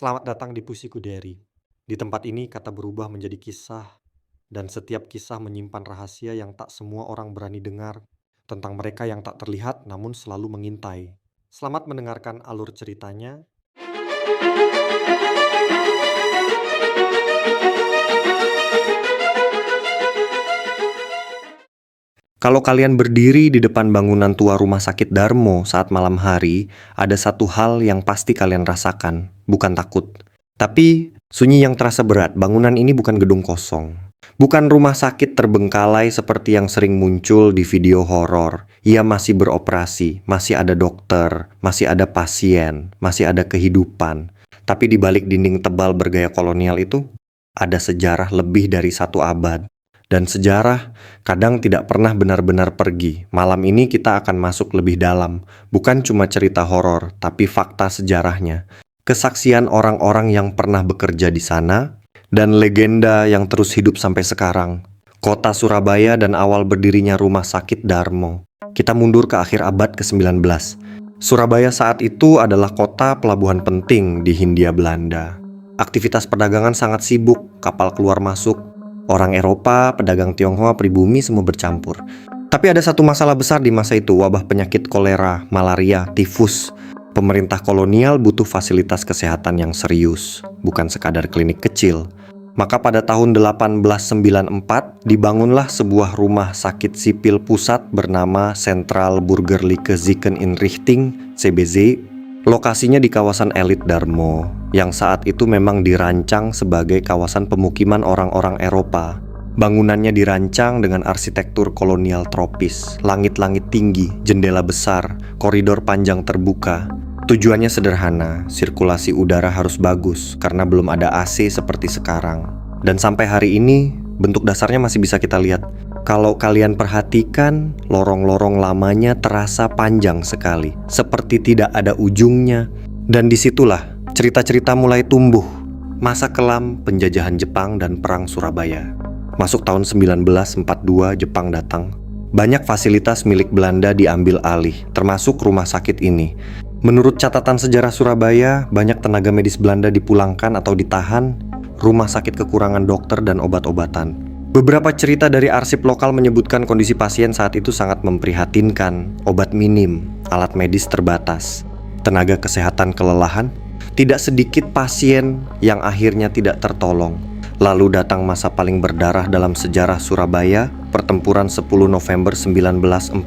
Selamat datang di Pusiku Diary. Di tempat ini kata berubah menjadi kisah, dan setiap kisah menyimpan rahasia yang tak semua orang berani dengar tentang mereka yang tak terlihat namun selalu mengintai. Selamat mendengarkan alur ceritanya. Kalau kalian berdiri di depan bangunan tua rumah sakit Darmo saat malam hari, ada satu hal yang pasti kalian rasakan, bukan takut. Tapi sunyi yang terasa berat. Bangunan ini bukan gedung kosong. Bukan rumah sakit terbengkalai seperti yang sering muncul di video horor. Ia masih beroperasi, masih ada dokter, masih ada pasien, masih ada kehidupan. Tapi di balik dinding tebal bergaya kolonial itu, ada sejarah lebih dari 1 abad. Dan sejarah kadang tidak pernah benar-benar pergi. Malam ini kita akan masuk lebih dalam. Bukan cuma cerita horor, tapi fakta sejarahnya. Kesaksian orang-orang yang pernah bekerja di sana, dan legenda yang terus hidup sampai sekarang. Kota Surabaya dan awal berdirinya rumah sakit Darmo. Kita mundur ke akhir abad ke-19. Surabaya saat itu adalah kota pelabuhan penting di Hindia Belanda. Aktivitas perdagangan sangat sibuk, kapal keluar masuk. Orang Eropa, pedagang Tionghoa, pribumi semua bercampur. Tapi ada satu masalah besar di masa itu, wabah penyakit kolera, malaria, tifus. Pemerintah kolonial butuh fasilitas kesehatan yang serius, bukan sekadar klinik kecil. Maka pada tahun 1894 dibangunlah sebuah rumah sakit sipil pusat bernama Central Burgerlijke Ziekeninrichting (CBZ). Lokasinya di kawasan elit Darmo, yang saat itu memang dirancang sebagai kawasan pemukiman orang-orang Eropa. Bangunannya dirancang dengan arsitektur kolonial tropis, langit-langit tinggi, jendela besar, koridor panjang terbuka. Tujuannya sederhana, sirkulasi udara harus bagus karena belum ada AC seperti sekarang. Dan sampai hari ini, bentuk dasarnya masih bisa kita lihat. Kalau kalian perhatikan, lorong-lorong lamanya terasa panjang sekali, seperti tidak ada ujungnya. Dan disitulah cerita-cerita mulai tumbuh. Masa kelam penjajahan Jepang dan Perang Surabaya. Masuk tahun 1942, Jepang datang. Banyak fasilitas milik Belanda diambil alih, termasuk rumah sakit ini. Menurut catatan sejarah Surabaya, banyak tenaga medis Belanda dipulangkan atau ditahan. Rumah sakit kekurangan dokter dan obat-obatan. Beberapa cerita dari arsip lokal menyebutkan kondisi pasien saat itu sangat memprihatinkan. Obat minim, alat medis terbatas, tenaga kesehatan kelelahan. Tidak sedikit pasien yang akhirnya tidak tertolong. Lalu datang masa paling berdarah dalam sejarah Surabaya, pertempuran 10 November 1945.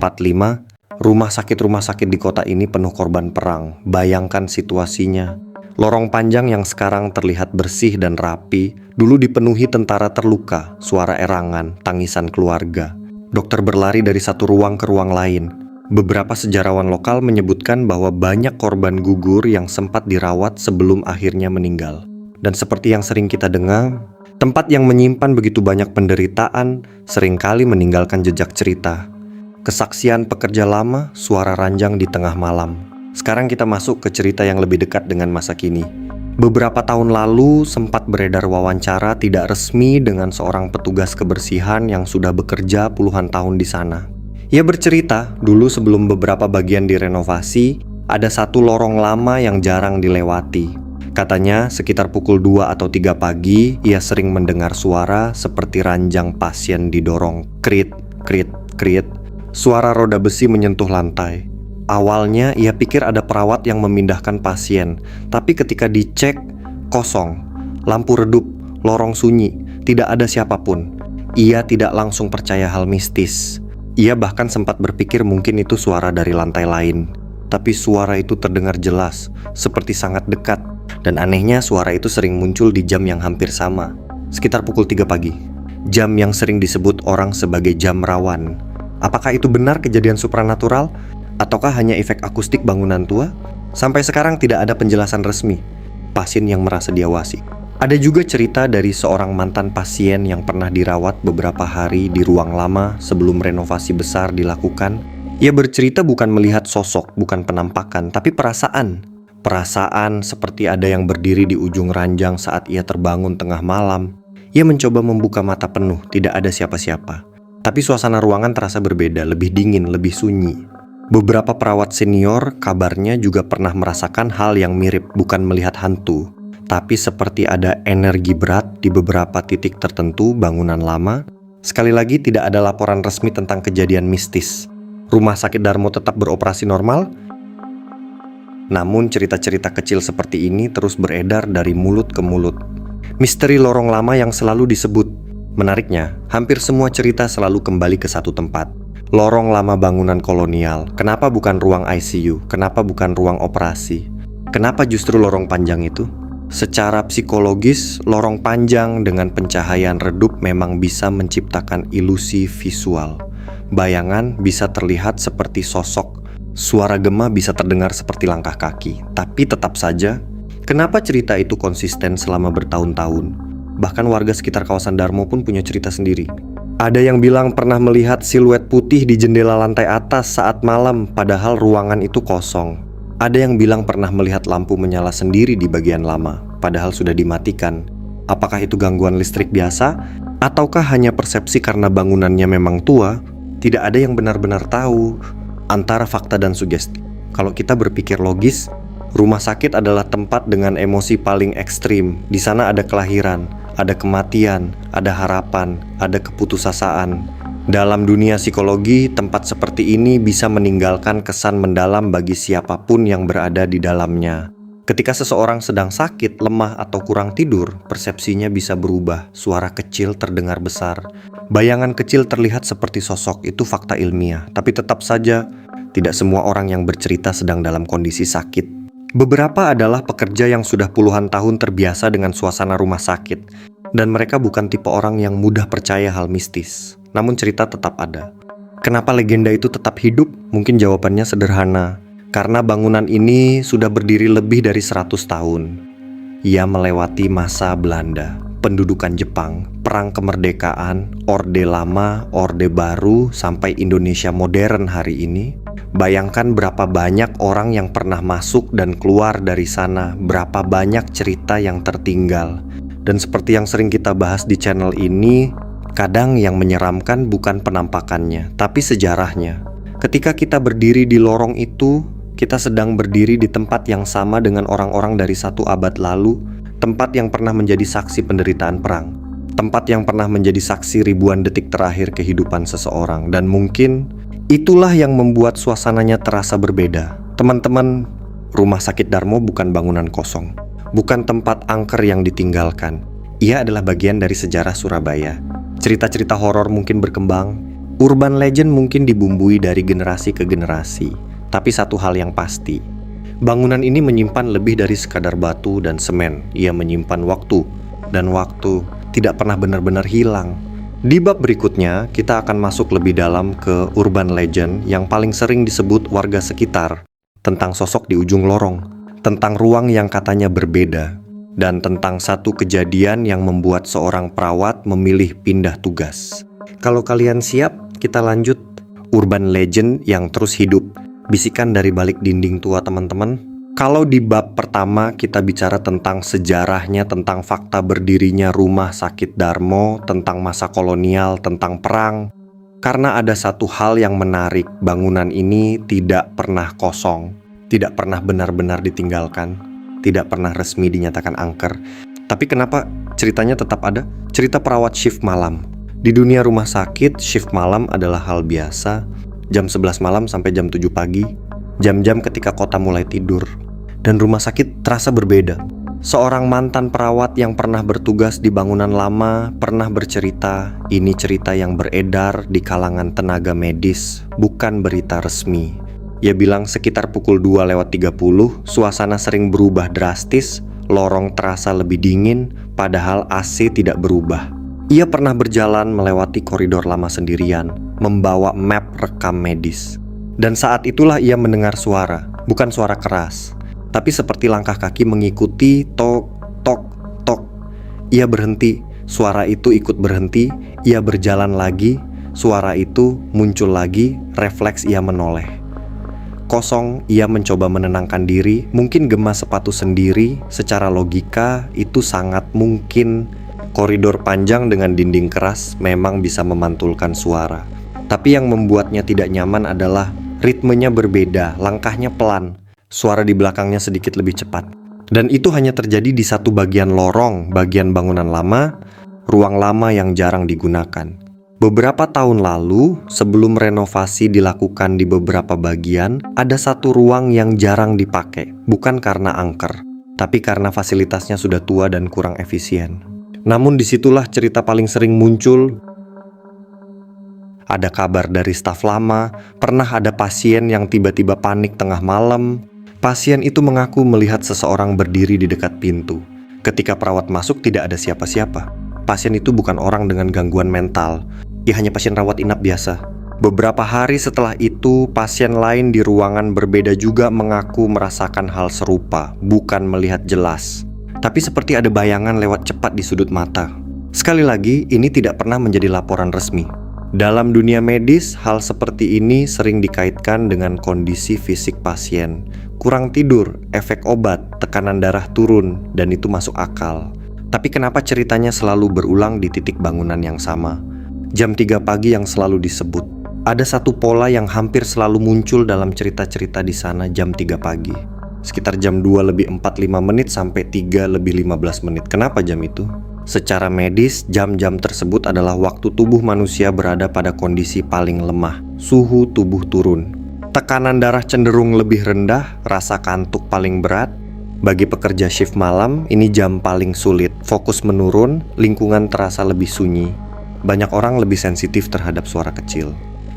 Rumah sakit di kota ini penuh korban perang. Bayangkan situasinya. Lorong panjang yang sekarang terlihat bersih dan rapi, dulu dipenuhi tentara terluka, suara erangan, tangisan keluarga. Dokter berlari dari satu ruang ke ruang lain. Beberapa sejarawan lokal menyebutkan bahwa banyak korban gugur yang sempat dirawat sebelum akhirnya meninggal. Dan seperti yang sering kita dengar, tempat yang menyimpan begitu banyak penderitaan seringkali meninggalkan jejak cerita. Kesaksian pekerja lama, suara ranjang di tengah malam. Sekarang kita masuk ke cerita yang lebih dekat dengan masa kini. Beberapa tahun lalu sempat beredar wawancara tidak resmi dengan seorang petugas kebersihan yang sudah bekerja puluhan tahun di sana. Ia bercerita, dulu sebelum beberapa bagian direnovasi, ada satu lorong lama yang jarang dilewati. Katanya sekitar pukul 2 atau 3 pagi, ia sering mendengar suara seperti ranjang pasien didorong. Krit, krit, krit. Suara roda besi menyentuh lantai. Awalnya ia pikir ada perawat yang memindahkan pasien, tapi ketika dicek, kosong. Lampu redup, lorong sunyi, tidak ada siapapun. Ia tidak langsung percaya hal mistis. Ia bahkan sempat berpikir mungkin itu suara dari lantai lain. Tapi suara itu terdengar jelas, seperti sangat dekat. Dan anehnya suara itu sering muncul di jam yang hampir sama, sekitar pukul 3 pagi. Jam yang sering disebut orang sebagai jam rawan. Apakah itu benar kejadian supranatural? Ataukah hanya efek akustik bangunan tua? Sampai sekarang tidak ada penjelasan resmi. Pasien yang merasa diawasi. Ada juga cerita dari seorang mantan pasien yang pernah dirawat beberapa hari di ruang lama sebelum renovasi besar dilakukan. Ia bercerita bukan melihat sosok, bukan penampakan, tapi perasaan. Perasaan seperti ada yang berdiri di ujung ranjang saat ia terbangun tengah malam. Ia mencoba membuka mata penuh, tidak ada siapa-siapa. Tapi suasana ruangan terasa berbeda, lebih dingin, lebih sunyi. Beberapa perawat senior kabarnya juga pernah merasakan hal yang mirip, bukan melihat hantu, tapi seperti ada energi berat di beberapa titik tertentu bangunan lama. Sekali lagi, tidak ada laporan resmi tentang kejadian mistis. Rumah sakit Darmo tetap beroperasi normal, namun cerita-cerita kecil seperti ini terus beredar dari mulut ke mulut. Misteri lorong lama yang selalu disebut. Menariknya, hampir semua cerita selalu kembali ke satu tempat. Lorong lama bangunan kolonial. Kenapa bukan ruang ICU? Kenapa bukan ruang operasi? Kenapa justru lorong panjang itu? Secara psikologis, lorong panjang dengan pencahayaan redup memang bisa menciptakan ilusi visual. Bayangan bisa terlihat seperti sosok, suara gema bisa terdengar seperti langkah kaki. Tapi tetap saja, kenapa cerita itu konsisten selama bertahun-tahun? Bahkan warga sekitar kawasan Darmo pun punya cerita sendiri. Ada yang bilang pernah melihat siluet putih di jendela lantai atas saat malam, padahal ruangan itu kosong. Ada yang bilang pernah melihat lampu menyala sendiri di bagian lama, padahal sudah dimatikan. Apakah itu gangguan listrik biasa? Ataukah hanya persepsi karena bangunannya memang tua? Tidak ada yang benar-benar tahu antara fakta dan sugesti. Kalau kita berpikir logis, rumah sakit adalah tempat dengan emosi paling ekstrim. Di sana ada kelahiran, ada kematian, ada harapan, ada keputusasaan. Dalam dunia psikologi, tempat seperti ini bisa meninggalkan kesan mendalam bagi siapapun yang berada di dalamnya. Ketika seseorang sedang sakit, lemah, atau kurang tidur, persepsinya bisa berubah. Suara kecil terdengar besar. Bayangan kecil terlihat seperti sosok. Itu fakta ilmiah. Tapi tetap saja, tidak semua orang yang bercerita sedang dalam kondisi sakit. Beberapa adalah pekerja yang sudah puluhan tahun terbiasa dengan suasana rumah sakit. Dan mereka bukan tipe orang yang mudah percaya hal mistis. Namun cerita tetap ada. Kenapa legenda itu tetap hidup? Mungkin jawabannya sederhana. Karena bangunan ini sudah berdiri lebih dari 100 tahun. Ia melewati masa Belanda, pendudukan Jepang, perang kemerdekaan, Orde Lama, Orde Baru, sampai Indonesia modern hari ini. Bayangkan berapa banyak orang yang pernah masuk dan keluar dari sana, berapa banyak cerita yang tertinggal. Dan seperti yang sering kita bahas di channel ini, kadang yang menyeramkan bukan penampakannya, tapi sejarahnya. Ketika kita berdiri di lorong itu, kita sedang berdiri di tempat yang sama dengan orang-orang dari 1 abad lalu, tempat yang pernah menjadi saksi penderitaan perang, tempat yang pernah menjadi saksi ribuan detik terakhir kehidupan seseorang. Dan mungkin itulah yang membuat suasananya terasa berbeda. Teman-teman, rumah sakit Darmo bukan bangunan kosong, bukan tempat angker yang ditinggalkan. Ia adalah bagian dari sejarah Surabaya. Cerita-cerita horor mungkin berkembang, urban legend mungkin dibumbui dari generasi ke generasi. Tapi satu hal yang pasti, bangunan ini menyimpan lebih dari sekadar batu dan semen. Ia menyimpan waktu, dan waktu tidak pernah benar-benar hilang. Di bab berikutnya, kita akan masuk lebih dalam ke urban legend yang paling sering disebut warga sekitar, tentang sosok di ujung lorong, tentang ruang yang katanya berbeda, dan tentang satu kejadian yang membuat seorang perawat memilih pindah tugas. Kalau kalian siap, kita lanjut urban legend yang terus hidup. Bisikan dari balik dinding tua, teman-teman. Kalau di bab pertama kita bicara tentang sejarahnya, tentang fakta berdirinya rumah sakit Darmo, tentang masa kolonial, tentang perang. Karena ada satu hal yang menarik, bangunan ini tidak pernah kosong, tidak pernah benar-benar ditinggalkan, tidak pernah resmi dinyatakan angker. Tapi kenapa ceritanya tetap ada? Cerita perawat shift malam. Di dunia rumah sakit, shift malam adalah hal biasa. Jam 11 malam sampai jam 7 pagi, jam-jam ketika kota mulai tidur. Dan rumah sakit terasa berbeda. Seorang mantan perawat yang pernah bertugas di bangunan lama pernah bercerita, ini cerita yang beredar di kalangan tenaga medis, bukan berita resmi. Ia bilang sekitar pukul 2:30, suasana sering berubah drastis, lorong terasa lebih dingin, padahal AC tidak berubah. Ia pernah berjalan melewati koridor lama sendirian, membawa map rekam medis. Dan saat itulah ia mendengar suara, bukan suara keras, tapi seperti langkah kaki mengikuti tok, tok, tok. Ia berhenti, suara itu ikut berhenti, ia berjalan lagi, suara itu muncul lagi, refleks ia menoleh. Kosong, ia mencoba menenangkan diri, mungkin gema sepatu sendiri, secara logika itu sangat mungkin. Koridor panjang dengan dinding keras memang bisa memantulkan suara. Tapi yang membuatnya tidak nyaman adalah ritmenya berbeda, langkahnya pelan. Suara di belakangnya sedikit lebih cepat. Dan itu hanya terjadi di satu bagian lorong, bagian bangunan lama, ruang lama yang jarang digunakan. Beberapa tahun lalu, sebelum renovasi dilakukan di beberapa bagian, ada satu ruang yang jarang dipakai, bukan karena angker, tapi karena fasilitasnya sudah tua dan kurang efisien. Namun disitulah cerita paling sering muncul. Ada kabar dari staf lama, pernah ada pasien yang tiba-tiba panik tengah malam. Pasien itu mengaku melihat seseorang berdiri di dekat pintu. Ketika perawat masuk tidak ada siapa-siapa. Pasien itu bukan orang dengan gangguan mental. Ia hanya pasien rawat inap biasa. Beberapa hari setelah itu, pasien lain di ruangan berbeda juga mengaku merasakan hal serupa, bukan melihat jelas. Tapi seperti ada bayangan lewat cepat di sudut mata. Sekali lagi, ini tidak pernah menjadi laporan resmi. Dalam dunia medis, hal seperti ini sering dikaitkan dengan kondisi fisik pasien. Kurang tidur, efek obat, tekanan darah turun, dan itu masuk akal. Tapi kenapa ceritanya selalu berulang di titik bangunan yang sama? Jam 3 pagi yang selalu disebut. Ada satu pola yang hampir selalu muncul dalam cerita-cerita di sana jam 3 pagi. Sekitar jam 2:45 sampai 3:15. Kenapa jam itu? Secara medis, jam-jam tersebut adalah waktu tubuh manusia berada pada kondisi paling lemah. Suhu tubuh turun. Tekanan darah cenderung lebih rendah, rasa kantuk paling berat. Bagi pekerja shift malam, ini jam paling sulit. Fokus menurun, lingkungan terasa lebih sunyi. Banyak orang lebih sensitif terhadap suara kecil.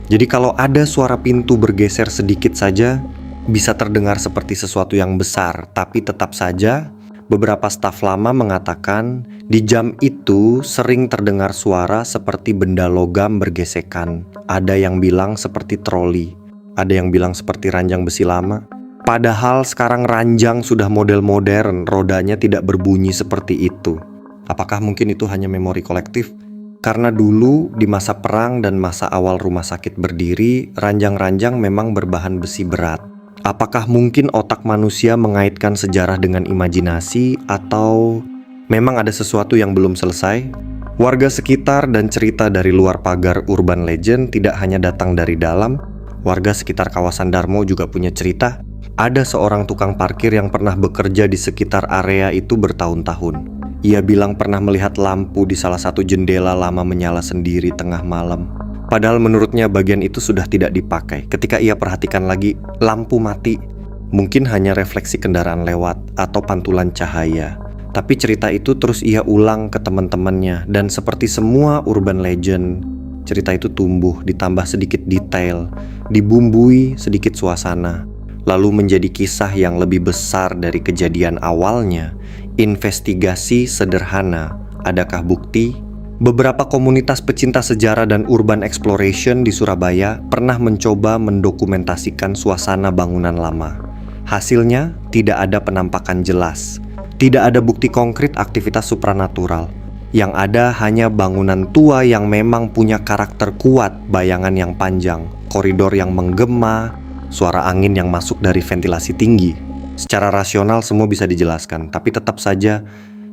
Jadi kalau ada suara pintu bergeser sedikit saja, bisa terdengar seperti sesuatu yang besar, tapi tetap saja beberapa staf lama mengatakan di jam itu sering terdengar suara seperti benda logam bergesekan. Ada yang bilang seperti troli, ada yang bilang seperti ranjang besi lama. Padahal sekarang ranjang sudah model modern, rodanya tidak berbunyi seperti itu. Apakah mungkin itu hanya memori kolektif? Karena dulu di masa perang dan masa awal rumah sakit berdiri, ranjang-ranjang memang berbahan besi berat. Apakah mungkin otak manusia mengaitkan sejarah dengan imajinasi, atau memang ada sesuatu yang belum selesai? Warga sekitar dan cerita dari luar pagar urban legend tidak hanya datang dari dalam. Warga sekitar kawasan Darmo juga punya cerita. Ada seorang tukang parkir yang pernah bekerja di sekitar area itu bertahun-tahun. Ia bilang pernah melihat lampu di salah satu jendela lama menyala sendiri tengah malam. Padahal menurutnya bagian itu sudah tidak dipakai. Ketika ia perhatikan lagi, lampu mati. Mungkin hanya refleksi kendaraan lewat atau pantulan cahaya. Tapi cerita itu terus ia ulang ke teman-temannya. Dan seperti semua urban legend, cerita itu tumbuh, ditambah sedikit detail, dibumbui sedikit suasana, lalu menjadi kisah yang lebih besar dari kejadian awalnya. Investigasi sederhana, adakah bukti? Beberapa komunitas pecinta sejarah dan urban exploration di Surabaya pernah mencoba mendokumentasikan suasana bangunan lama. Hasilnya, tidak ada penampakan jelas. Tidak ada bukti konkret aktivitas supranatural. Yang ada hanya bangunan tua yang memang punya karakter kuat, bayangan yang panjang, koridor yang menggema, suara angin yang masuk dari ventilasi tinggi. Secara rasional semua bisa dijelaskan, tapi tetap saja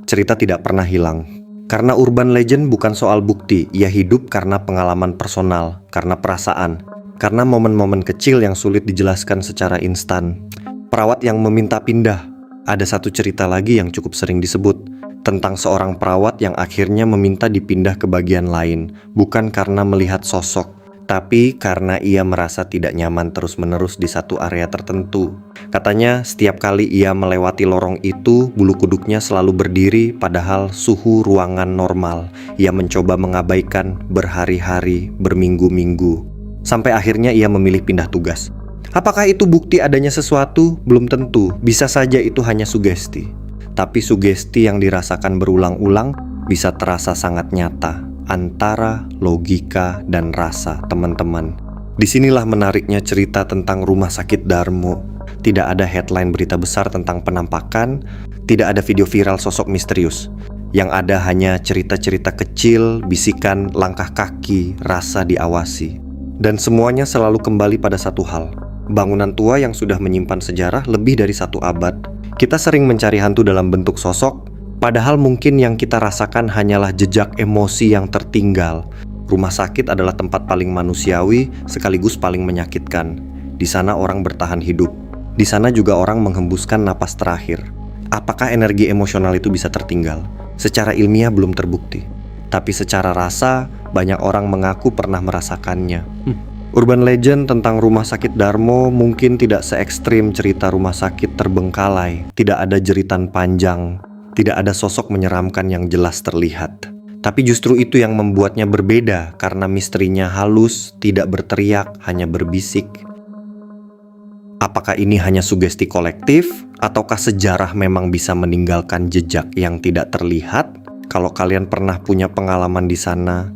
cerita tidak pernah hilang. Karena urban legend bukan soal bukti, ia hidup karena pengalaman personal, karena perasaan, karena momen-momen kecil yang sulit dijelaskan secara instan. Perawat yang meminta pindah. Ada satu cerita lagi yang cukup sering disebut, tentang seorang perawat yang akhirnya meminta dipindah ke bagian lain, bukan karena melihat sosok, tapi karena ia merasa tidak nyaman terus-menerus di satu area tertentu. Katanya setiap kali ia melewati lorong itu, bulu kuduknya selalu berdiri padahal suhu ruangan normal. Ia mencoba mengabaikan berhari-hari, berminggu-minggu. Sampai akhirnya ia memilih pindah tugas. Apakah itu bukti adanya sesuatu? Belum tentu, bisa saja itu hanya sugesti. Tapi sugesti yang dirasakan berulang-ulang bisa terasa sangat nyata. Antara logika dan rasa, teman-teman. Disinilah menariknya cerita tentang rumah sakit Darmo. Tidak ada headline berita besar tentang penampakan, tidak ada video viral sosok misterius. Yang ada hanya cerita-cerita kecil, bisikan, langkah kaki, rasa diawasi. Dan semuanya selalu kembali pada satu hal. Bangunan tua yang sudah menyimpan sejarah lebih dari 1 abad. Kita sering mencari hantu dalam bentuk sosok, padahal mungkin yang kita rasakan hanyalah jejak emosi yang tertinggal. Rumah sakit adalah tempat paling manusiawi sekaligus paling menyakitkan. Di sana orang bertahan hidup. Di sana juga orang menghembuskan napas terakhir. Apakah energi emosional itu bisa tertinggal? Secara ilmiah belum terbukti. Tapi secara rasa, banyak orang mengaku pernah merasakannya. Urban legend tentang rumah sakit Darmo mungkin tidak se ekstrim cerita rumah sakit terbengkalai. Tidak ada jeritan panjang, tidak ada sosok menyeramkan yang jelas terlihat. Tapi justru itu yang membuatnya berbeda, karena misterinya halus, tidak berteriak, hanya berbisik. Apakah ini hanya sugesti kolektif, ataukah sejarah memang bisa meninggalkan jejak yang tidak terlihat? Kalau kalian pernah punya pengalaman di sana,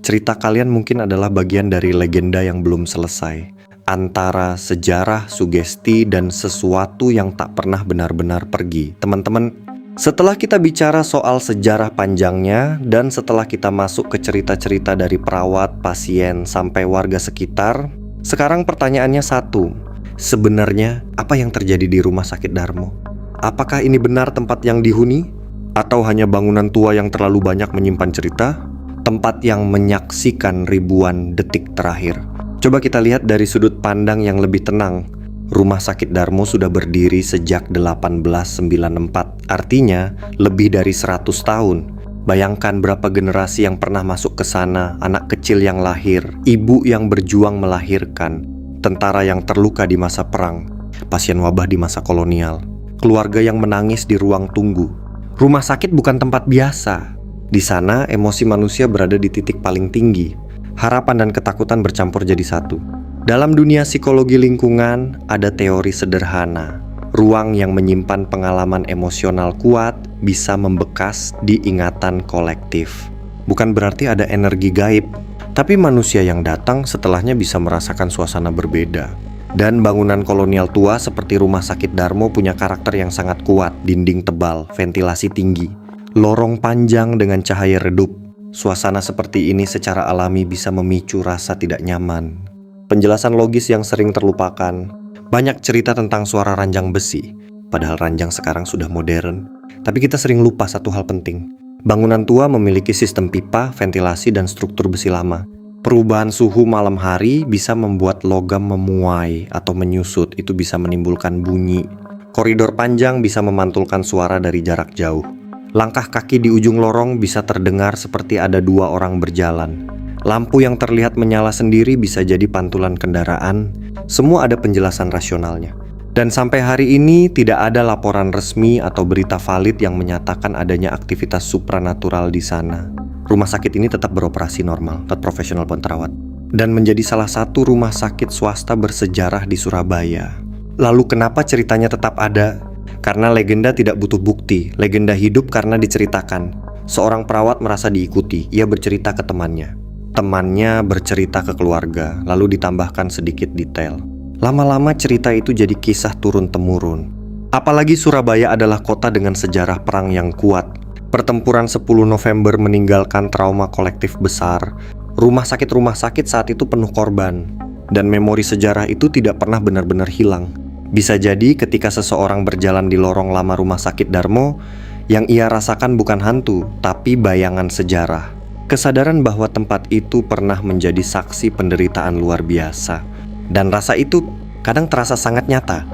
cerita kalian mungkin adalah bagian dari legenda yang belum selesai. Antara sejarah, sugesti, dan sesuatu yang tak pernah benar-benar pergi. Teman-teman, setelah kita bicara soal sejarah panjangnya, dan setelah kita masuk ke cerita-cerita dari perawat, pasien, sampai warga sekitar, sekarang pertanyaannya satu. Sebenarnya, apa yang terjadi di rumah sakit Darmo? Apakah ini benar tempat yang dihuni? Atau hanya bangunan tua yang terlalu banyak menyimpan cerita? Tempat yang menyaksikan ribuan detik terakhir. Coba kita lihat dari sudut pandang yang lebih tenang. Rumah sakit Darmo sudah berdiri sejak 1894, artinya lebih dari 100 tahun. Bayangkan berapa generasi yang pernah masuk ke sana, anak kecil yang lahir, ibu yang berjuang melahirkan, tentara yang terluka di masa perang, pasien wabah di masa kolonial, keluarga yang menangis di ruang tunggu. Rumah sakit bukan tempat biasa. Di sana, emosi manusia berada di titik paling tinggi. Harapan dan ketakutan bercampur jadi satu. Dalam dunia psikologi lingkungan, ada teori sederhana. Ruang yang menyimpan pengalaman emosional kuat bisa membekas di ingatan kolektif. Bukan berarti ada energi gaib, tapi manusia yang datang setelahnya bisa merasakan suasana berbeda. Dan bangunan kolonial tua seperti rumah sakit Darmo punya karakter yang sangat kuat, dinding tebal, ventilasi tinggi, lorong panjang dengan cahaya redup. Suasana seperti ini secara alami bisa memicu rasa tidak nyaman. Penjelasan logis yang sering terlupakan. Banyak cerita tentang suara ranjang besi, padahal ranjang sekarang sudah modern. Tapi kita sering lupa satu hal penting. Bangunan tua memiliki sistem pipa, ventilasi, dan struktur besi lama. Perubahan suhu malam hari bisa membuat logam memuai atau menyusut, itu bisa menimbulkan bunyi. Koridor panjang bisa memantulkan suara dari jarak jauh. Langkah kaki di ujung lorong bisa terdengar seperti ada dua orang berjalan. Lampu yang terlihat menyala sendiri bisa jadi pantulan kendaraan. Semua ada penjelasan rasionalnya. Dan sampai hari ini tidak ada laporan resmi atau berita valid yang menyatakan adanya aktivitas supranatural di sana. Rumah sakit ini tetap beroperasi normal, tetap profesional pun terawat, dan menjadi salah satu rumah sakit swasta bersejarah di Surabaya. Lalu kenapa ceritanya tetap ada? Karena legenda tidak butuh bukti, legenda hidup karena diceritakan. Seorang perawat merasa diikuti, ia bercerita ke temannya. Temannya bercerita ke keluarga, lalu ditambahkan sedikit detail. Lama-lama cerita itu jadi kisah turun-temurun. Apalagi Surabaya adalah kota dengan sejarah perang yang kuat. Pertempuran 10 November meninggalkan trauma kolektif besar. Rumah sakit saat itu penuh korban. Dan memori sejarah itu tidak pernah benar-benar hilang. Bisa jadi ketika seseorang berjalan di lorong lama rumah sakit Darmo, yang ia rasakan bukan hantu, tapi bayangan sejarah. Kesadaran bahwa tempat itu pernah menjadi saksi penderitaan luar biasa. Dan rasa itu kadang terasa sangat nyata.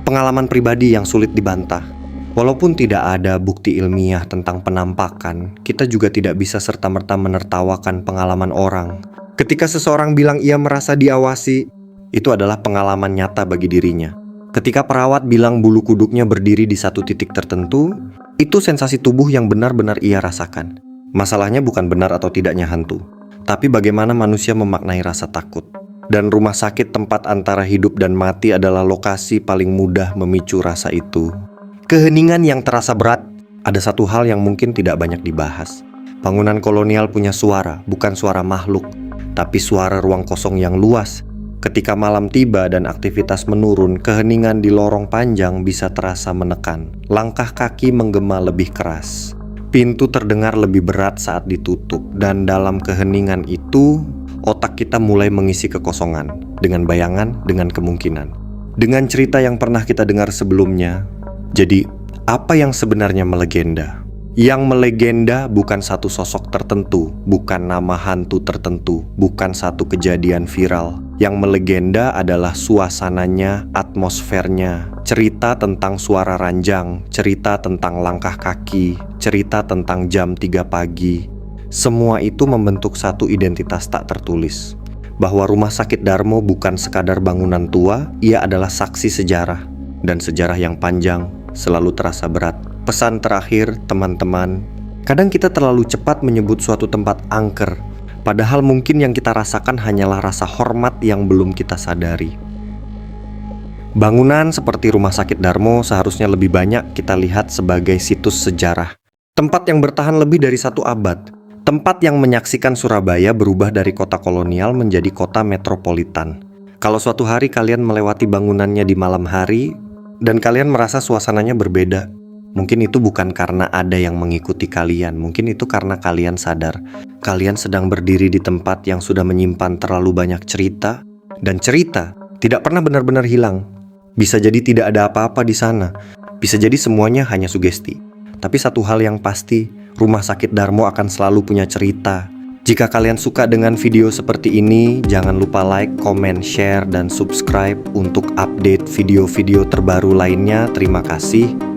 Pengalaman pribadi yang sulit dibantah. Walaupun tidak ada bukti ilmiah tentang penampakan, kita juga tidak bisa serta-merta menertawakan pengalaman orang. Ketika seseorang bilang ia merasa diawasi, itu adalah pengalaman nyata bagi dirinya. Ketika perawat bilang bulu kuduknya berdiri di satu titik tertentu, itu sensasi tubuh yang benar-benar ia rasakan. Masalahnya bukan benar atau tidaknya hantu, tapi bagaimana manusia memaknai rasa takut. Dan rumah sakit tempat antara hidup dan mati adalah lokasi paling mudah memicu rasa itu. Keheningan yang terasa berat. Ada satu hal yang mungkin tidak banyak dibahas. Bangunan kolonial punya suara, bukan suara makhluk, tapi suara ruang kosong yang luas. Ketika malam tiba dan aktivitas menurun, keheningan di lorong panjang bisa terasa menekan. Langkah kaki menggema lebih keras. Pintu terdengar lebih berat saat ditutup, dan dalam keheningan itu, otak kita mulai mengisi kekosongan dengan bayangan, dengan kemungkinan, dengan cerita yang pernah kita dengar sebelumnya. Jadi, apa yang sebenarnya melegenda? Yang melegenda bukan satu sosok tertentu, bukan nama hantu tertentu, bukan satu kejadian viral. Yang melegenda adalah suasananya, atmosfernya, Cerita tentang suara ranjang, cerita tentang langkah kaki, cerita tentang jam 3 pagi. Semua itu membentuk satu identitas tak tertulis. Bahwa Rumah Sakit Darmo bukan sekadar bangunan tua, ia adalah saksi sejarah. Dan sejarah yang panjang selalu terasa berat. Pesan terakhir, teman-teman. Kadang kita terlalu cepat menyebut suatu tempat angker. Padahal mungkin yang kita rasakan hanyalah rasa hormat yang belum kita sadari. Bangunan seperti Rumah Sakit Darmo seharusnya lebih banyak kita lihat sebagai situs sejarah. Tempat yang bertahan lebih dari 1 abad. Tempat yang menyaksikan Surabaya berubah dari kota kolonial menjadi kota metropolitan. Kalau suatu hari kalian melewati bangunannya di malam hari, dan kalian merasa suasananya berbeda, mungkin itu bukan karena ada yang mengikuti kalian. Mungkin itu karena kalian sadar kalian sedang berdiri di tempat yang sudah menyimpan terlalu banyak cerita. Dan cerita tidak pernah benar-benar hilang. Bisa jadi tidak ada apa-apa di sana. Bisa jadi semuanya hanya sugesti. Tapi satu hal yang pasti, Rumah Sakit Darmo akan selalu punya cerita. Jika kalian suka dengan video seperti ini, jangan lupa like, comment, share, dan subscribe untuk update video-video terbaru lainnya. Terima kasih.